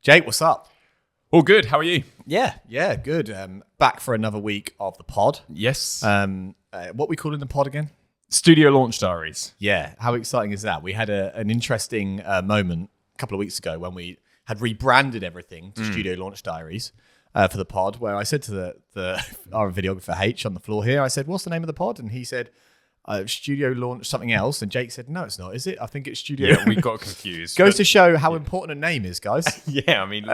Jake, what's up? All good. How are you? Yeah, good. Back for another week of the pod. Yes. What we call in the pod again? Studio launch diaries. Yeah, how exciting is that? We had an interesting moment a couple of weeks ago when we had rebranded everything to Studio Launch Diaries for the pod, where I said to our videographer H on the floor here, I said, what's the name of the pod? And he said, Studio Launch something else. And Jake said, no, it's not, is it? I think it's Studio. Yeah, we got confused. Goes to show how important a name is, guys. Yeah, I mean,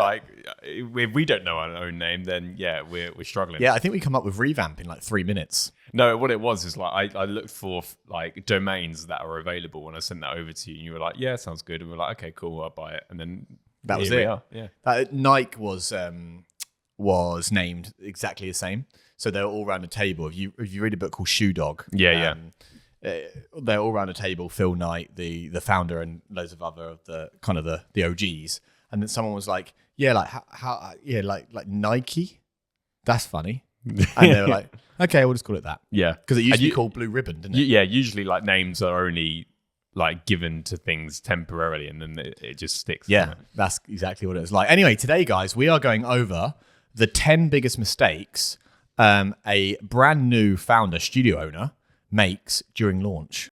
if we don't know our own name, then yeah, we're struggling. Yeah, I think we come up with revamp in like 3 minutes. No, what it was is like I looked for like domains that are available when I sent that over to you, and you were like, "Yeah, sounds good," and we're like, "Okay, cool, I'll buy it." And then that was it. Yeah, Nike was named exactly the same, so they're all around a table. If you read a book called Shoe Dog, yeah. They're all around a table. Phil Knight, the founder, and loads of other of the kind of the OGs. And then someone was like, "Yeah, like how like Nike, that's funny." And they were like, okay, we'll just call it that. Yeah. Because it used to be called Blue Ribbon, didn't it? Yeah, usually like names are only like given to things temporarily and then it just sticks. Yeah, that's exactly what it was like. Anyway, today, guys, we are going over the 10 biggest mistakes a brand new founder, studio owner, makes during launch.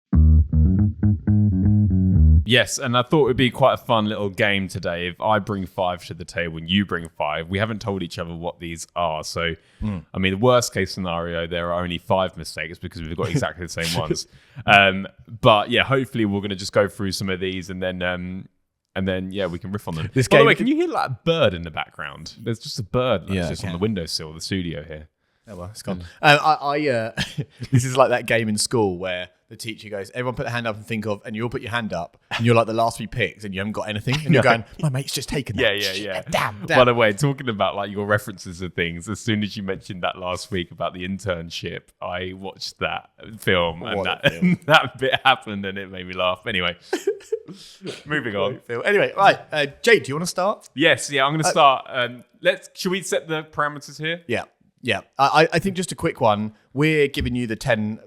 Yes, and I thought it would be quite a fun little game today. If I bring 5 to the table and you bring 5, we haven't told each other what these are. So, I mean, the worst case scenario, there are only 5 mistakes because we've got exactly the same ones. But yeah, hopefully we're going to just go through some of these and then yeah, we can riff on them. By the way, can you hear like a bird in the background? There's just a bird just on the windowsill of the studio here. Oh, well, it's gone. This is like that game in school where the teacher goes, everyone put their hand up and think of, and you all put your hand up, and you're like the last to be picked, and you haven't got anything, and you're going, my mate's just taken that. Yeah. Damn. By the way, talking about like your references of things, as soon as you mentioned that last week about the internship, I watched that film, and that bit happened, and it made me laugh. Anyway, moving on. Anyway, right, Jake, do you want to start? Yes, yeah, I'm going to start. Should we set the parameters here? Yeah. I think just a quick one. We're giving you the 10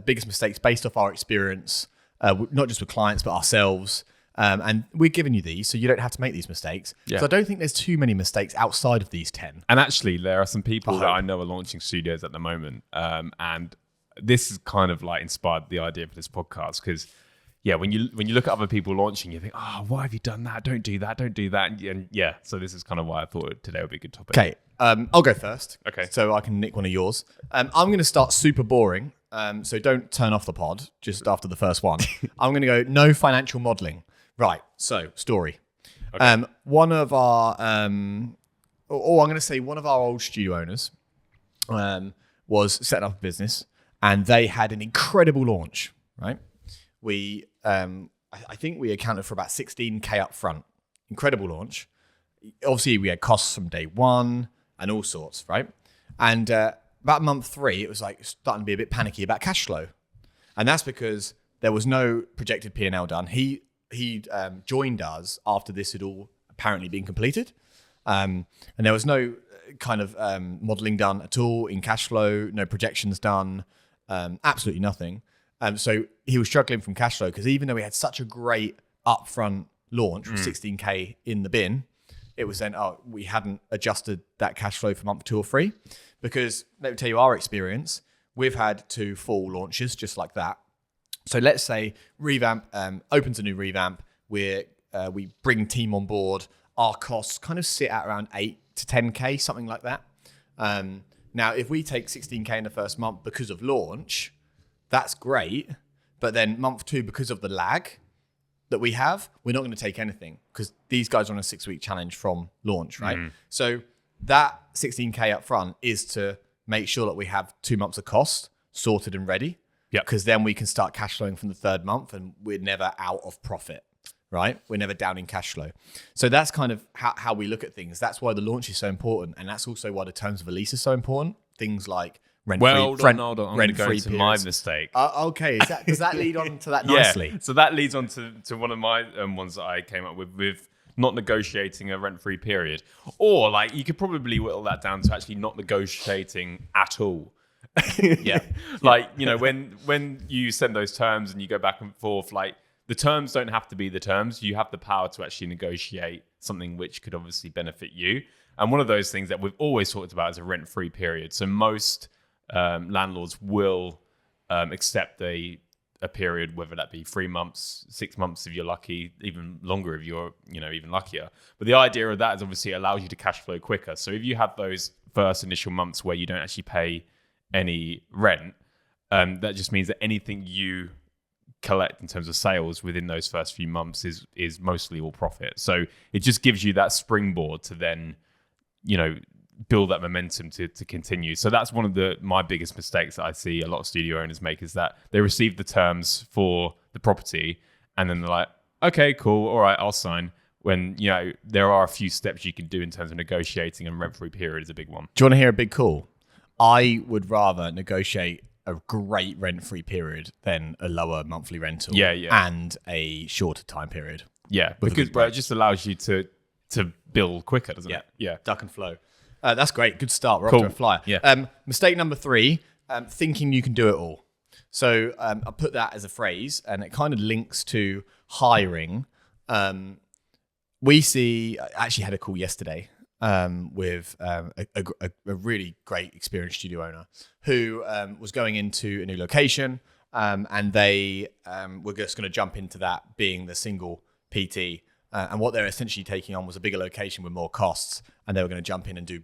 biggest mistakes based off our experience, not just with clients, but ourselves. And we're giving you these so you don't have to make these mistakes. Yeah. So I don't think there's too many mistakes outside of these 10. And actually, there are some people that I know are launching studios at the moment. And this is kind of like inspired the idea for this podcast because yeah, when you look at other people launching, you think, oh, why have you done that? Don't do that. And yeah, so this is kind of why I thought today would be a good topic. Okay, I'll go first. Okay. So I can nick one of yours. I'm going to start super boring, so don't turn off the pod just after the first one. I'm going to go no financial modeling. Right, so story. Okay. One of our, I'm going to say one of our old studio owners was setting up a business, and they had an incredible launch, right? We, I think we accounted for about 16K up front. Incredible launch. Obviously, we had costs from day one and all sorts, right? And about month 3, it was like starting to be a bit panicky about cash flow. And that's because there was no projected P&L done. He joined us after this had all apparently been completed. And there was no kind of modeling done at all in cash flow, no projections done, absolutely nothing. So he was struggling from cash flow because even though we had such a great upfront launch with 16K in the bin, it was then, we hadn't adjusted that cash flow for month 2 or 3 because let me tell you our experience, we've had 2 full launches just like that. So let's say revamp opens a new revamp, we bring team on board, our costs kind of sit at around 8 to 10K, something like that. Now, if we take 16K in the first month because of launch, that's great, but then month 2, because of the lag that we have, we're not going to take anything because these guys are on a 6-week challenge from launch, right? Mm-hmm. So that 16K up front is to make sure that we have 2 months of cost sorted and ready, because then we can start cash flowing from the 3rd month and we're never out of profit, right? We're never down in cash flow. So that's kind of how we look at things. That's why the launch is so important. And that's also why the terms of a lease are so important. Things like rent-free. Hold on. I'm going to go to my mistake. Okay. Does that lead on to that nicely? Yeah. So that leads on to one of my ones that I came up with not negotiating a rent-free period. Or like you could probably whittle that down to actually not negotiating at all. Yeah. Like, you know, when you send those terms and you go back and forth, like the terms don't have to be the terms. You have the power to actually negotiate something which could obviously benefit you. And one of those things that we've always talked about is a rent-free period. So most landlords will accept a period, whether that be 3 months, 6 months if you're lucky, even longer if you're even luckier. But the idea of that is obviously it allows you to cash flow quicker. So if you have those first initial months where you don't actually pay any rent, that just means that anything you collect in terms of sales within those first few months is mostly all profit. So it just gives you that springboard to then build that momentum to continue. So that's one of my biggest mistakes that I see a lot of studio owners make, is that they receive the terms for the property and then they're like, okay, cool, all right, I'll sign. When there are a few steps you can do in terms of negotiating, and rent-free period is a big one. Do you want to hear a big call? I would rather negotiate a great rent-free period than a lower monthly rental and a shorter time period. Yeah, because it just allows you to build quicker, doesn't it? Yeah, duck and flow. That's great. Good start. We're off to a flyer. Yeah. Mistake number 3, thinking you can do it all. So I put that as a phrase, and it kind of links to hiring. We I actually had a call yesterday with a really great experienced studio owner who was going into a new location, and they were just going to jump into that being the single PT. And what they're essentially taking on was a bigger location with more costs, and they were going to jump in and do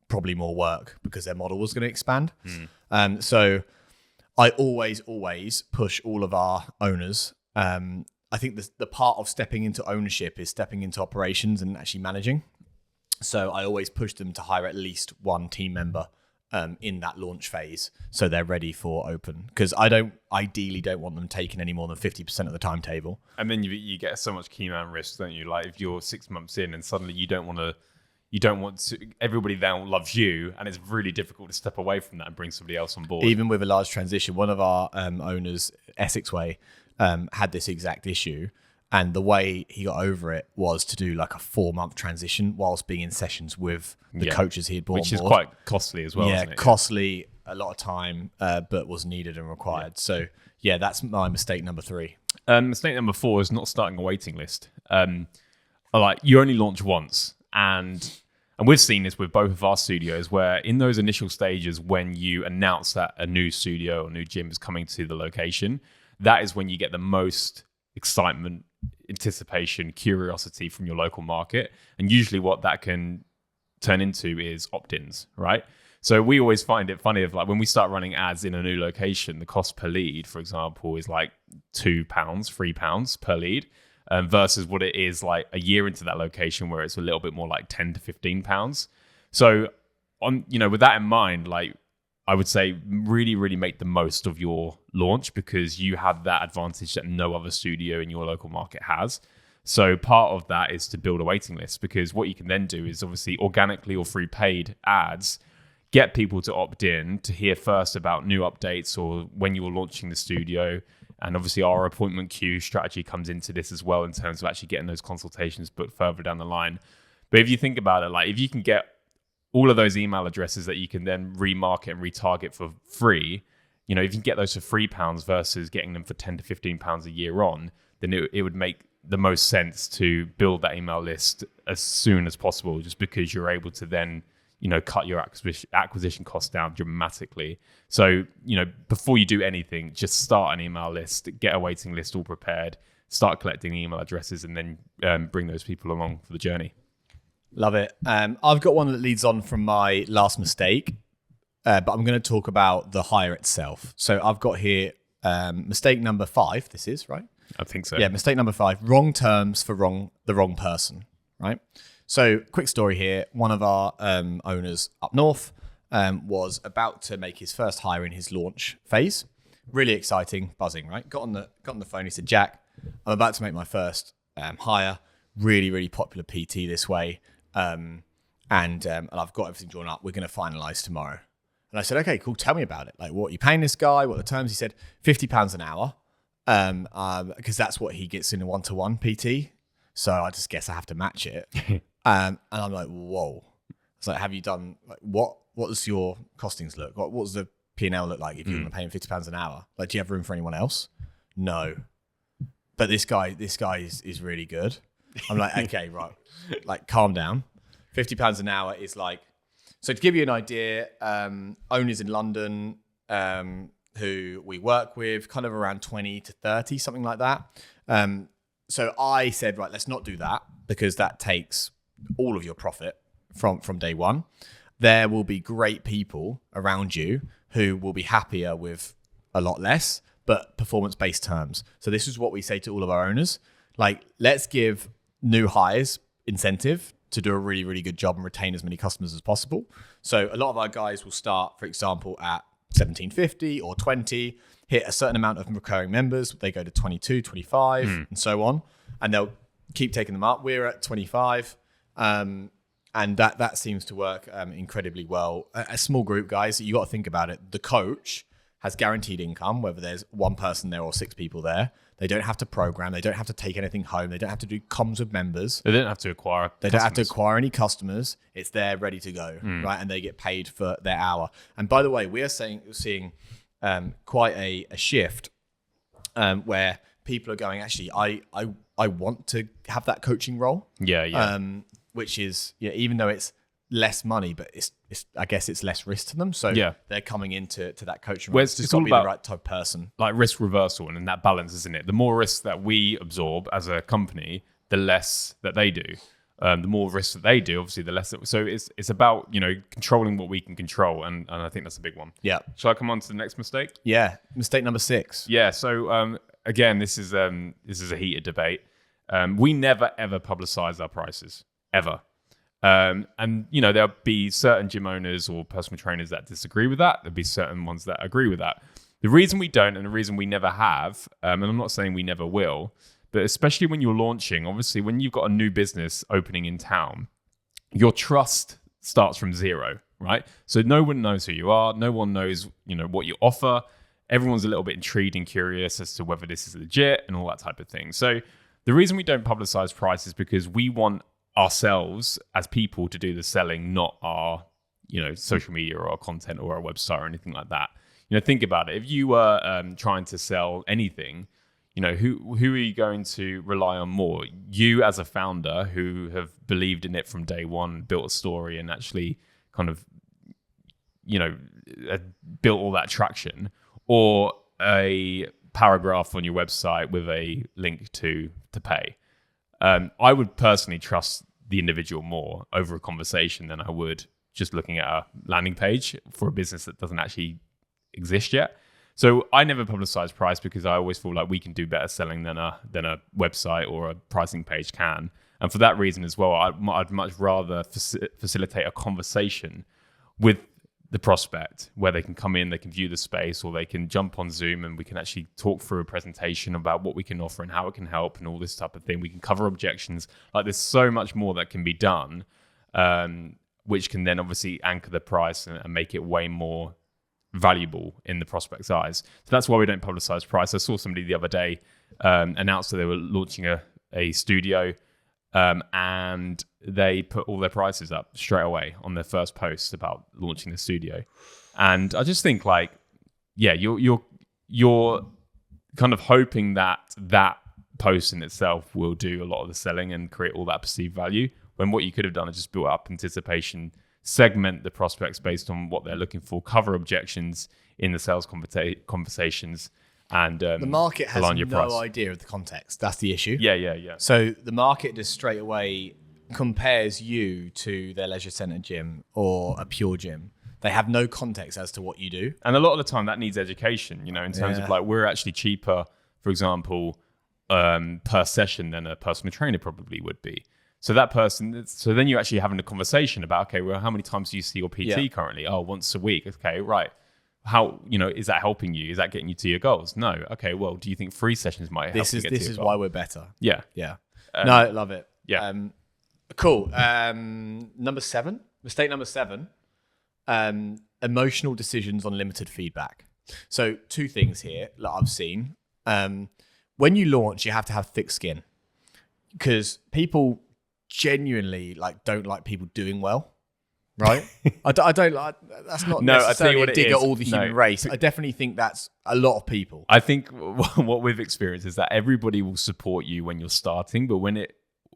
probably more work because their model was going to expand. So I always push all of our owners. I think the part of stepping into ownership is stepping into operations and actually managing. So I always push them to hire at least one team member in that launch phase, so they're ready for open. Because I ideally don't want them taking any more than 50% of the timetable. And then you get so much key man risk, don't you? Like if you're 6 months in and suddenly you don't want to, everybody now loves you, and it's really difficult to step away from that and bring somebody else on board. Even with a large transition, one of our owners, Essex Way, had this exact issue. And the way he got over it was to do like a 4-month transition whilst being in sessions with the coaches he had brought on board. Which is quite costly as well, isn't it? Costly, a lot of time, but was needed and required. Yeah. So that's my mistake number 3. Mistake number 4 is not starting a waiting list. Like you only launch once, and we've seen this with both of our studios, where in those initial stages when you announce that a new studio or new gym is coming to the location, that is when you get the most excitement, anticipation, curiosity from your local market. And usually what that can turn into is opt-ins, right? So we always find it funny of like when we start running ads in a new location, the cost per lead, for example, is like £2, £3 per lead, versus what it is like a year into that location where it's a little bit more like £10 to £15. So with that in mind, like I would say really, really make the most of your launch, because you have that advantage that no other studio in your local market has. So part of that is to build a waiting list, because what you can then do is obviously organically or through paid ads, get people to opt in to hear first about new updates or when you are launching the studio. And obviously our appointment queue strategy comes into this as well in terms of actually getting those consultations booked further down the line. But if you think about it, like if you can get all of those email addresses that you can then remarket and retarget for free, if you can get those for £3 versus getting them for £10 to £15 a year on, then it would make the most sense to build that email list as soon as possible, just because you're able to then, cut your acquisition costs down dramatically. So, before you do anything, just start an email list, get a waiting list all prepared, start collecting email addresses, and then bring those people along for the journey. Love it. I've got one that leads on from my last mistake, but I'm going to talk about the hire itself. So I've got here mistake number 5. This is right. I think so. Yeah, mistake number 5: wrong terms for the wrong person. Right. So quick story here. One of our owners up north was about to make his first hire in his launch phase. Really exciting, buzzing. Right. Got on the phone. He said, "Jack, I'm about to make my first hire. Really, really popular PT this way. And I've got everything drawn up. We're going to finalize tomorrow." And I said, "Okay, cool. Tell me about it. Like, what are you paying this guy? What are the terms?" He said, £50 an hour, because that's what he gets in a one-to-one PT. So I just guess I have to match it. And I'm like, whoa. It's like, have you done, like, what does your costings look? What does the P&L look like if you're going to pay him £50 an hour? Like, do you have room for anyone else? No. But this guy is really good. I'm like, okay, right, like calm down. £50 an hour is like, so to give you an idea, owners in London who we work with, kind of around 20 to 30, something like that. So I said, right, let's not do that because that takes all of your profit from day one. There will be great people around you who will be happier with a lot less, but performance-based terms. So this is what we say to all of our owners. Like, let's give new hires incentive to do a really, really good job and retain as many customers as possible. So a lot of our guys will start, for example, at 1750 or 20, hit a certain amount of recurring members. They go to 22, 25, and so on. And they'll keep taking them up. We're at 25. And that seems to work incredibly well. A small group, guys, you got to think about it. The coach has guaranteed income, whether there's one person there or 6 people there. They don't have to program. They don't have to take anything home. They don't have to do comms with members. They don't have to acquire They don't have to acquire any customers. It's there ready to go, right? And they get paid for their hour. And by the way, we are seeing quite a shift where people are going, actually, I want to have that coaching role. Yeah. Which is, even though it's less money, but it's I guess it's less risk to them. So they're coming into that coaching role. It's just got to be the right type of person. Like risk reversal and that balance, isn't it? The more risk that we absorb as a company, the less that they do. The more risk that they do, obviously, the less. So it's about, controlling what we can control. And I think that's a big one. Yeah. Shall I come on to the next mistake? Yeah. Mistake number 6. Yeah. So again, this is a heated debate. We never, ever publicize our prices. Ever. And there'll be certain gym owners or personal trainers that disagree with that. There'll be certain ones that agree with that. The reason we don't, and the reason we never have, and I'm not saying we never will, but especially when you're launching, obviously when you've got a new business opening in town, your trust starts from zero, right? So no one knows who you are. No one knows, what you offer. Everyone's a little bit intrigued and curious as to whether this is legit and all that type of thing. So the reason we don't publicize price is because we want ourselves as people to do the selling, not our, social media or our content or our website or anything like that. Think about it. If you were trying to sell anything, who are you going to rely on more? You as a founder who have believed in it from day one, built a story and actually kind of, built all that traction, or a paragraph on your website with a link to pay. I would personally trust the individual more over a conversation than I would just looking at a landing page for a business that doesn't actually exist yet. So I never publicize price because I always feel like we can do better selling than a website or a pricing page can. And for that reason as well, I'd much rather facilitate a conversation with the prospect where they can come in, they can view the space, or they can jump on Zoom and we can actually talk through a presentation about what we can offer and how it can help and all this type of thing. We can cover objections. Like, there's so much more that can be done, which can then obviously anchor the price and make it way more valuable in the prospect's eyes. So that's why we don't publicize price. I saw somebody the other day announce that they were launching a studio, and they put all their prices up straight away on their first post about launching the studio. And I just think, like, you're kind of hoping that post in itself will do a lot of the selling and create all that perceived value, when what you could have done is just built up anticipation, segment the prospects based on what they're looking for, cover objections in the sales conversations, and the market has align your price. No idea of the context. That's the issue. Yeah. So the market just straight away compares you to their leisure centre gym or a pure gym. They have no context as to what you do. And a lot of the time that needs education, in terms of, like, we're actually cheaper, for example, per session than a personal trainer probably would be. So that person, so then you're actually having a conversation about, okay, well, how many times do you see your PT currently? Oh, once a week. Okay, right. How, is that helping you? Is that getting you to your goals? No. Okay, well, do you think 3 sessions might help you get to your goal? This is why we're better. Yeah. No, love it. Yeah. Cool. Mistake number 7, emotional decisions on limited feedback. So 2 things here that I've seen. When you launch, you have to have thick skin, because people genuinely don't like people doing well, right? I don't like, that's not necessarily a dig at all the human race. I definitely think that's a lot of people. I think what we've experienced is that everybody will support you when you're starting, but when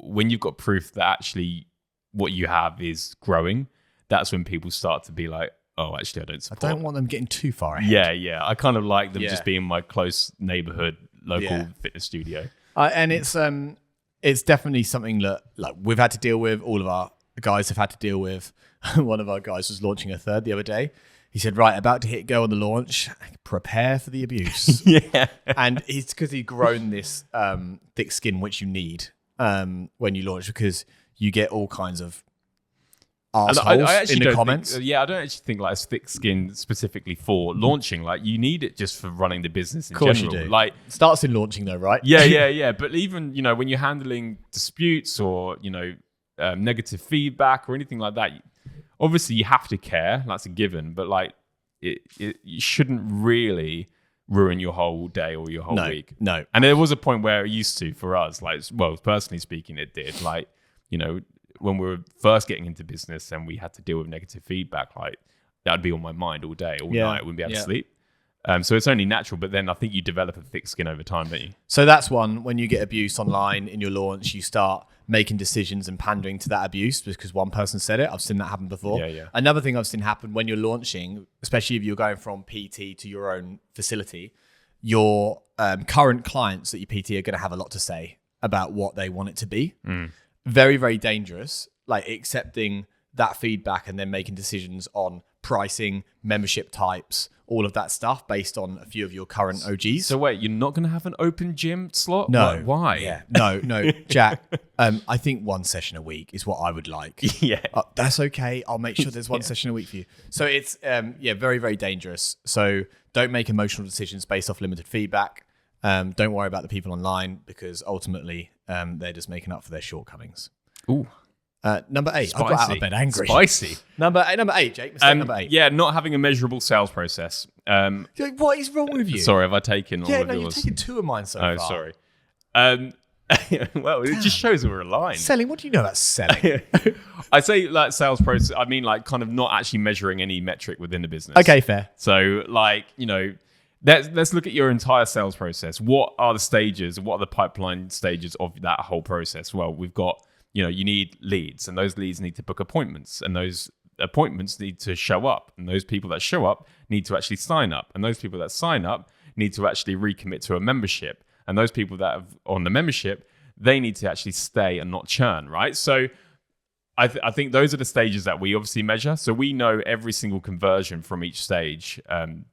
when you've got proof that actually what you have is growing, that's when people start to be like, oh, actually, I don't support. I don't want them getting too far ahead. Yeah. I kind of like them just being my close neighborhood local fitness studio. And it's definitely something that like we've had to deal with. All of our guys have had to deal with. One of our guys was launching a third the other day. He said, right, about to hit go on the launch, prepare for the abuse. Yeah. And it's because he's grown this thick skin, which you need when you launch, because you get all kinds of assholes in the comments. I don't actually think like it's thick skin specifically for launching. Like you need it just for running the business in general. Of course you do. Like starts in launching though, right? Yeah. But even, when you're handling disputes or, negative feedback or anything like that, obviously you have to care. That's a given. But like it shouldn't really ruin your whole day or your whole week. No. And there was a point where it used to for us, like, well, personally speaking, it did. Like, when we were first getting into business and we had to deal with negative feedback, like that would be on my mind all day, all night. I wouldn't be able to sleep. So it's only natural, but then I think you develop a thick skin over time, don't you? So that's one. When you get abuse online in your launch, you start making decisions and pandering to that abuse because one person said it. I've seen that happen before. Yeah. Another thing I've seen happen when you're launching, especially if you're going from PT to your own facility, your current clients that you PT are going to have a lot to say about what they want it to be. Very, very dangerous, like accepting that feedback and then making decisions on pricing, membership types, all of that stuff based on a few of your current OGs. So wait, you're not going to have an open gym slot? No. Why? Yeah. No, Jack. I think one session a week is what I would like. Yeah. That's okay. I'll make sure there's one session a week for you. So it's, very, very dangerous. So don't make emotional decisions based off limited feedback. Don't worry about the people online because ultimately they're just making up for their shortcomings. Ooh. Number 8. Spicy. I got out of bed angry. Spicy. Number 8, Jake. Mistake number 8. Yeah, not having a measurable sales process. What is wrong with you? Sorry, have I taken all of yours? You've taken 2 of mine so far. Oh, sorry. Well, it just shows we're aligned. Selling? What do you know about selling? I say like sales process. I mean like kind of not actually measuring any metric within the business. Okay, fair. So like, let's look at your entire sales process. What are the stages? What are the pipeline stages of that whole process? Well, we've got, you need leads, and those leads need to book appointments, and those appointments need to show up, and those people that show up need to actually sign up, and those people that sign up need to actually recommit to a membership, and those people that have on the membership, they need to actually stay and not churn, right? So I think those are the stages that we obviously measure. So we know every single conversion from each stage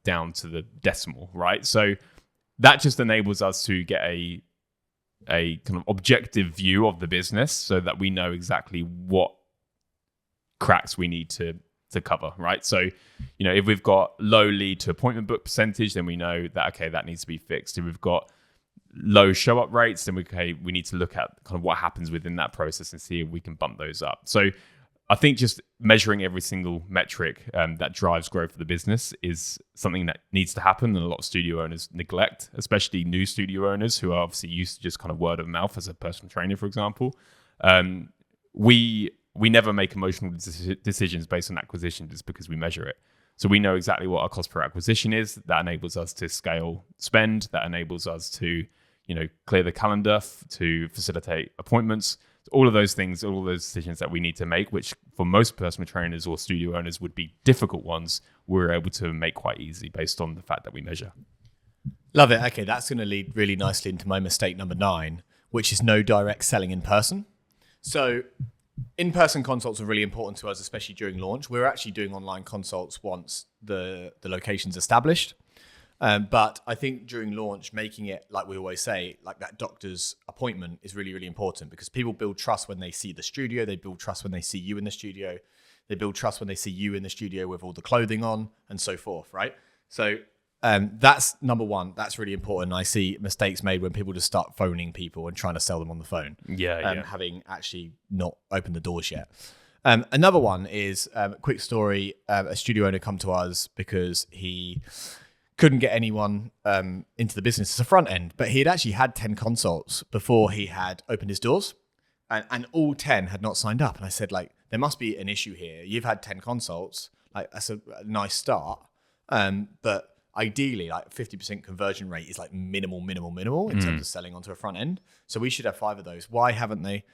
down to the decimal, right? So that just enables us to get a kind of objective view of the business so that we know exactly what cracks we need to cover, right? So, if we've got low lead to appointment book percentage, then we know that, okay, that needs to be fixed. If we've got low show up rates, then we need to look at kind of what happens within that process and see if we can bump those up. So I think just measuring every single metric that drives growth for the business is something that needs to happen, and a lot of studio owners neglect, especially new studio owners who are obviously used to just kind of word of mouth as a personal trainer, for example. We never make emotional decisions based on acquisition just because we measure it. So we know exactly what our cost per acquisition is. That enables us to scale spend. That enables us to, clear the calendar to facilitate appointments. All of those things, all of those decisions that we need to make, which for most personal trainers or studio owners would be difficult ones, we're able to make quite easy based on the fact that we measure. Love it. Okay, that's going to lead really nicely into my mistake number 9, which is no direct selling in person. So in-person consults are really important to us, especially during launch. We're actually doing online consults once the location's established. But I think during launch, making it, like we always say, like that doctor's appointment is really, really important because people build trust when they see the studio. They build trust when they see you in the studio. They build trust when they see you in the studio with all the clothing on and so forth, right? So that's number 1. That's really important. I see mistakes made when people just start phoning people and trying to sell them on the phone. Having actually not opened the doors yet. Another one is a quick story. A studio owner come to us because he couldn't get anyone into the business as a front end, but he had actually had 10 consults before he had opened his doors, and all 10 had not signed up. And I said, like, there must be an issue here. You've had 10 consults, like that's a nice start, but ideally, like 50% conversion rate is like minimal in terms of selling onto a front end. So we should have 5 of those. Why haven't they?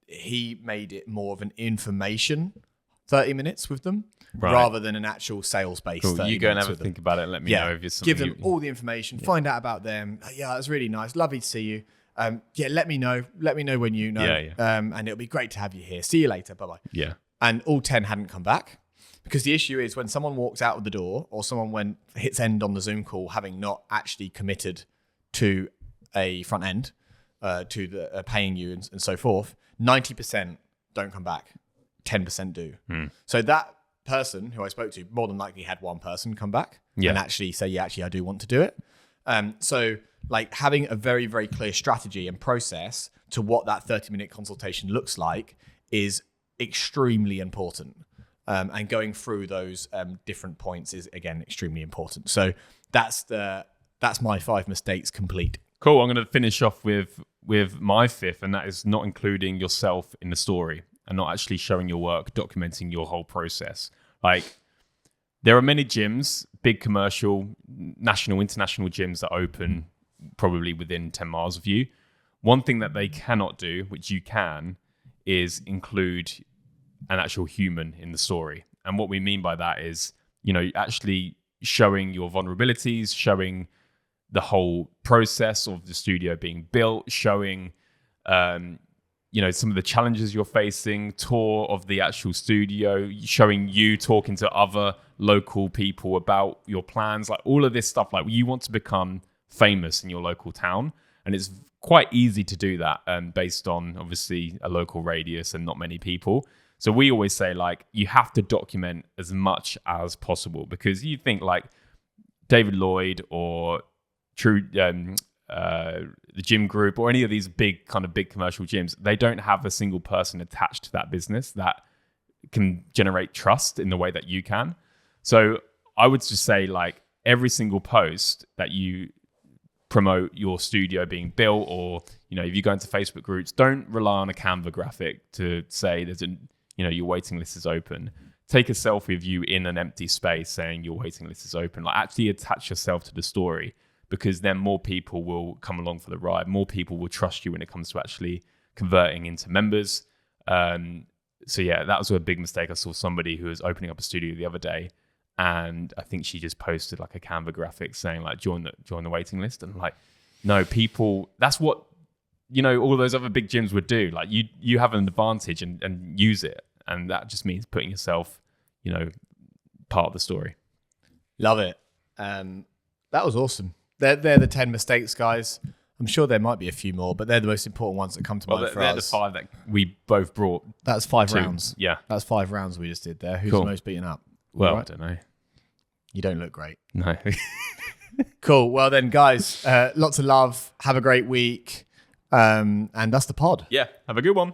He made it more of an information 30 minutes with them Right. rather than an actual sales-based Cool. 30 You go and minutes have a with them. think about it and let me know if it's something Give them all the information, find out about them. Yeah, that's really nice. Lovely to see you. Let me know. Let me know when you know. And it'll be great to have you here. See you later. Bye-bye. Yeah. And all 10 hadn't come back. Because the issue is when someone walks out of the door or someone hits end on the Zoom call having not actually committed to a front end, to the paying you and so forth, 90% don't come back. 10% do. So that person who I spoke to more than likely had one person come back and actually say, yeah, actually I do want to do it. So like having a very, very clear strategy and process to what that 30-minute consultation looks like is extremely important. And going through those different points is, again, extremely important. So that's my 5 mistakes complete. Cool. I'm going to finish off with my 5th, and that is not including yourself in the story and not actually showing your work, documenting your whole process. Like, there are many gyms, big commercial, national, international gyms that open probably within 10 miles of you. One thing that they cannot do, which you can, is include an actual human in the story. And what we mean by that is, actually showing your vulnerabilities, showing the whole process of the studio being built, showing, some of the challenges you're facing, tour of the actual studio, showing you talking to other local people about your plans, like all of this stuff. Like, you want to become famous in your local town. And it's quite easy to do that based on, obviously, a local radius and not many people. So we always say, like, you have to document as much as possible, because you think like David Lloyd or True, the Gym Group, or any of these big commercial gyms, they don't have a single person attached to that business that can generate trust in the way that you can. So I would just say, like, every single post that you promote your studio being built, or, if you go into Facebook groups, don't rely on a Canva graphic to say there's your waiting list is open. Take a selfie of you in an empty space saying your waiting list is open. Like, actually attach yourself to the story, because then more people will come along for the ride. More people will trust you when it comes to actually converting into members. So yeah, that was a big mistake. I saw somebody who was opening up a studio the other day, and I think she just posted like a Canva graphic saying, like, join the waiting list. And I'm like, no, people, that's what, all those other big gyms would do. Like, you have an advantage and use it. And that just means putting yourself, part of the story. Love it. That was awesome. They're the 10 mistakes, guys. I'm sure there might be a few more, but they're the most important ones that come to mind for us. They're the 5 that we both brought. That's 5 rounds. Yeah. That's 5 rounds we just did there. Who's the most beaten up? Well, right? I don't know. You don't look great. No. Cool. Well then, guys, lots of love. Have a great week. And that's the pod. Yeah. Have a good one.